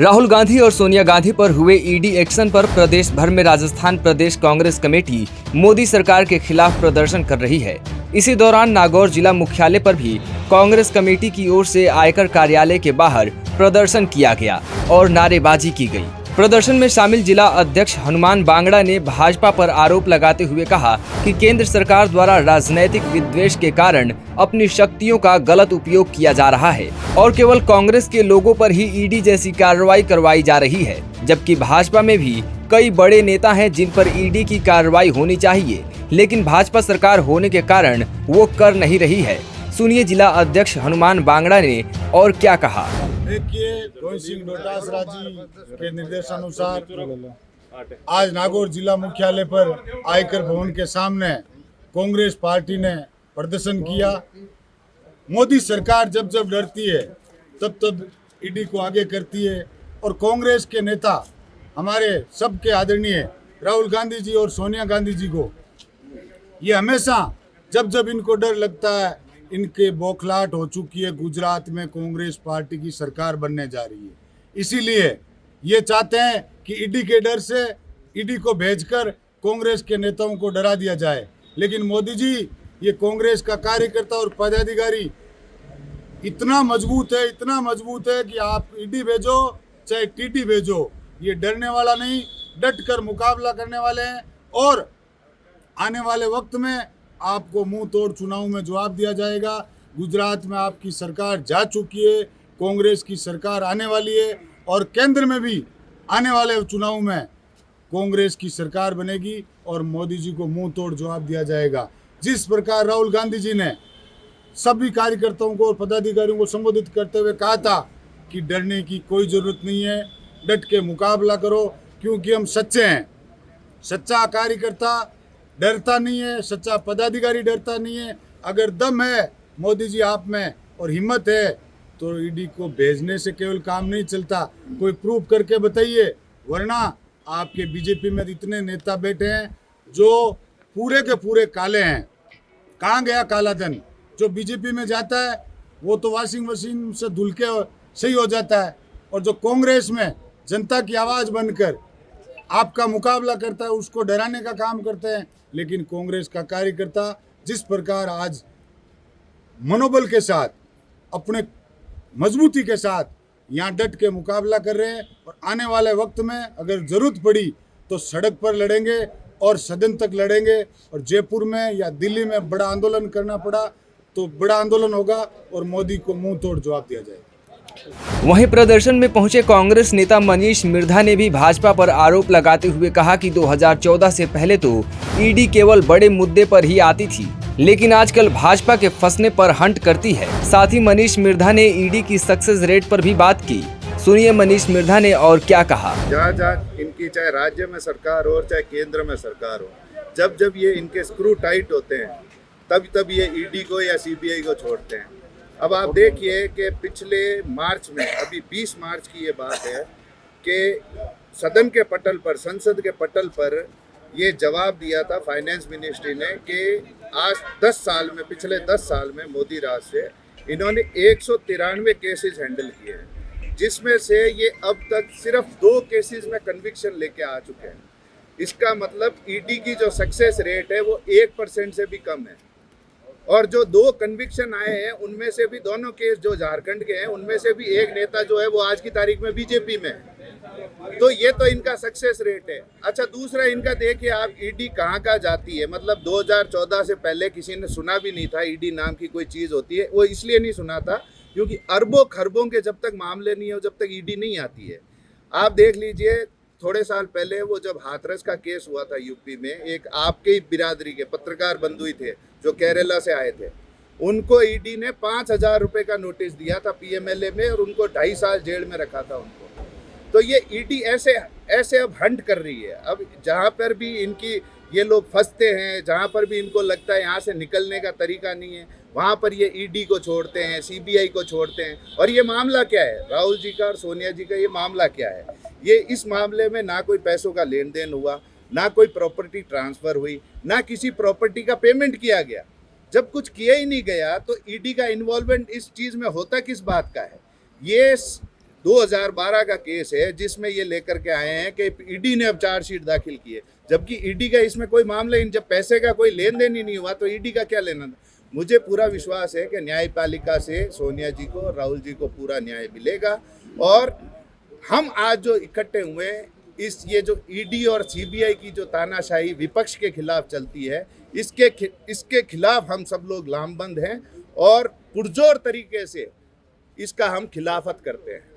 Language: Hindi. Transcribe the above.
राहुल गांधी और सोनिया गांधी पर हुए ईडी एक्शन पर प्रदेश भर में राजस्थान प्रदेश कांग्रेस कमेटी मोदी सरकार के खिलाफ प्रदर्शन कर रही है। इसी दौरान नागौर जिला मुख्यालय पर भी कांग्रेस कमेटी की ओर से आयकर कार्यालय के बाहर प्रदर्शन किया गया और नारेबाजी की गई। प्रदर्शन में शामिल जिला अध्यक्ष हनुमान बांगड़ा ने भाजपा पर आरोप लगाते हुए कहा कि केंद्र सरकार द्वारा राजनैतिक विद्वेष के कारण अपनी शक्तियों का गलत उपयोग किया जा रहा है और केवल कांग्रेस के लोगों पर ही ईडी जैसी कार्रवाई करवाई जा रही है, जबकि भाजपा में भी कई बड़े नेता हैं जिन पर ईडी की कार्रवाई होनी चाहिए, लेकिन भाजपा सरकार होने के कारण वो कर नहीं रही है। सुनिए जिला अध्यक्ष हनुमान बांगड़ा ने और क्या कहा। देखिए, रोहित सिंह डोटासरा जी के निर्देशानुसार आज नागौर जिला मुख्यालय पर आयकर भवन के सामने कांग्रेस पार्टी ने प्रदर्शन किया। मोदी सरकार जब जब डरती है तब तब ईडी को आगे करती है और कांग्रेस के नेता हमारे सबके आदरणीय राहुल गांधी जी और सोनिया गांधी जी को ये हमेशा जब जब इनको डर लगता है, इनके बौखलाहट हो चुकी है। गुजरात में कांग्रेस पार्टी की सरकार बनने जा रही है, इसीलिए ये चाहते हैं कि ईडी के डर से ईडी को भेजकर कांग्रेस के नेताओं को डरा दिया जाए। लेकिन मोदी जी, ये कांग्रेस का कार्यकर्ता और पदाधिकारी इतना मजबूत है कि आप ईडी भेजो चाहे टीटी भेजो, ये डरने वाला नहीं, डट कर मुकाबला करने वाले हैं और आने वाले वक्त में आपको मुंह तोड़ चुनाव में जवाब दिया जाएगा। गुजरात में आपकी सरकार जा चुकी है, कांग्रेस की सरकार आने वाली है और केंद्र में भी आने वाले चुनाव में कांग्रेस की सरकार बनेगी और मोदी जी को मुंह तोड़ जवाब दिया जाएगा। जिस प्रकार राहुल गांधी जी ने सभी कार्यकर्ताओं को और पदाधिकारियों को संबोधित करते हुए कहा था कि डरने की कोई ज़रूरत नहीं है, डट के मुकाबला करो, क्योंकि हम सच्चे हैं। सच्चा कार्यकर्ता डरता नहीं है, सच्चा पदाधिकारी डरता नहीं है। अगर दम है मोदी जी आप में और हिम्मत है तो ईडी को भेजने से केवल काम नहीं चलता, कोई प्रूफ करके बताइए, वरना आपके बीजेपी में इतने नेता बैठे हैं जो पूरे के पूरे काले हैं। कहाँ गया काला धन? जो बीजेपी में जाता है वो तो वॉशिंग मशीन से धुल के सही हो जाता है, और जो कांग्रेस में जनता की आवाज़ बनकर आपका मुकाबला करता है उसको डराने का काम करते हैं। लेकिन कांग्रेस का कार्यकर्ता जिस प्रकार आज मनोबल के साथ, अपने मजबूती के साथ यहाँ डट के मुकाबला कर रहे हैं और आने वाले वक्त में अगर ज़रूरत पड़ी तो सड़क पर लड़ेंगे और सदन तक लड़ेंगे, और जयपुर में या दिल्ली में बड़ा आंदोलन करना पड़ा तो बड़ा आंदोलन होगा और मोदी को मुंह तोड़ जवाब दिया जाएगा। वहीं प्रदर्शन में पहुंचे कांग्रेस नेता मनीष मिर्धा ने भी भाजपा पर आरोप लगाते हुए कहा कि 2014 से पहले तो ईडी केवल बड़े मुद्दे पर ही आती थी, लेकिन आजकल भाजपा के फंसने पर हंट करती है। साथ ही मनीष मिर्धा ने ईडी की सक्सेस रेट पर भी बात की। सुनिए मनीष मिर्धा ने और क्या कहा। जहाँ इनकी चाहे राज्य में सरकार हो चाहे केंद्र में सरकार हो, जब जब ये इनके स्क्रू टाइट होते हैं तब ये ईडी को या सीबीआई को छोड़ते हैं। अब आप देखिए कि पिछले मार्च में, अभी 20 मार्च की ये बात है कि सदन के पटल पर, संसद के पटल पर ये जवाब दिया था फाइनेंस मिनिस्ट्री ने कि आज 10 साल में, पिछले 10 साल में मोदी राज से इन्होंने 193 केसेस हैंडल किए हैं, जिसमें से ये अब तक सिर्फ 2 केसेस में कन्विक्शन लेके आ चुके हैं। इसका मतलब ईडी की जो सक्सेस रेट है वो 1% से भी कम है, और जो 2 कन्विक्शन आए हैं उनमें से भी दोनों केस जो झारखंड के हैं उनमें से भी एक नेता जो है वो आज की तारीख में बीजेपी में है। तो ये तो इनका सक्सेस रेट है। अच्छा, दूसरा इनका देखिए आप, ईडी कहाँ जाती है। मतलब 2014 से पहले किसी ने सुना भी नहीं था ईडी नाम की कोई चीज़ होती है। वो इसलिए नहीं सुना था क्योंकि अरबों खरबों के जब तक मामले नहीं हो, जब तक ईडी नहीं आती है। आप देख लीजिए, थोड़े साल पहले वो जब हाथरस का केस हुआ था यूपी में, एक आपके ही बिरादरी के पत्रकार बंधु ही थे जो केरला से आए थे, उनको ईडी ने 5,000 रुपये का नोटिस दिया था पीएमएलए में और उनको 2.5 साल जेल में रखा था उनको। तो ये ईडी ऐसे अब हंट कर रही है। अब जहाँ पर भी इनकी ये लोग फंसते हैं, जहाँ पर भी इनको लगता है यहाँ से निकलने का तरीका नहीं है, वहाँ पर ये ईडी को छोड़ते हैं, सीबीआई को छोड़ते हैं। और ये मामला क्या है, राहुल जी का और सोनिया जी का ये मामला क्या है? ये इस मामले में ना कोई पैसों का लेन देन हुआ, ना कोई प्रॉपर्टी ट्रांसफ़र हुई, ना किसी प्रॉपर्टी का पेमेंट किया गया। जब कुछ किया ही नहीं गया तो ईडी का इन्वॉल्वमेंट इस चीज़ में होता किस बात का है? ये 2012 का केस है जिसमें ये लेकर के आए हैं कि ईडी ने अब चार्जशीट दाखिल की है, जबकि ईडी का इसमें कोई मामला ही, जब पैसे का कोई लेन देन ही नहीं हुआ तो ईडी का क्या लेना। मुझे पूरा विश्वास है कि न्यायपालिका से सोनिया जी को, राहुल जी को पूरा न्याय मिलेगा। और हम आज जो इकट्ठे हुए हैं, ये जो ईडी और सीबीआई की जो तानाशाही विपक्ष के खिलाफ चलती है, इसके खिलाफ हम सब लोग लामबंद हैं और पुरजोर तरीके से इसका हम खिलाफत करते हैं।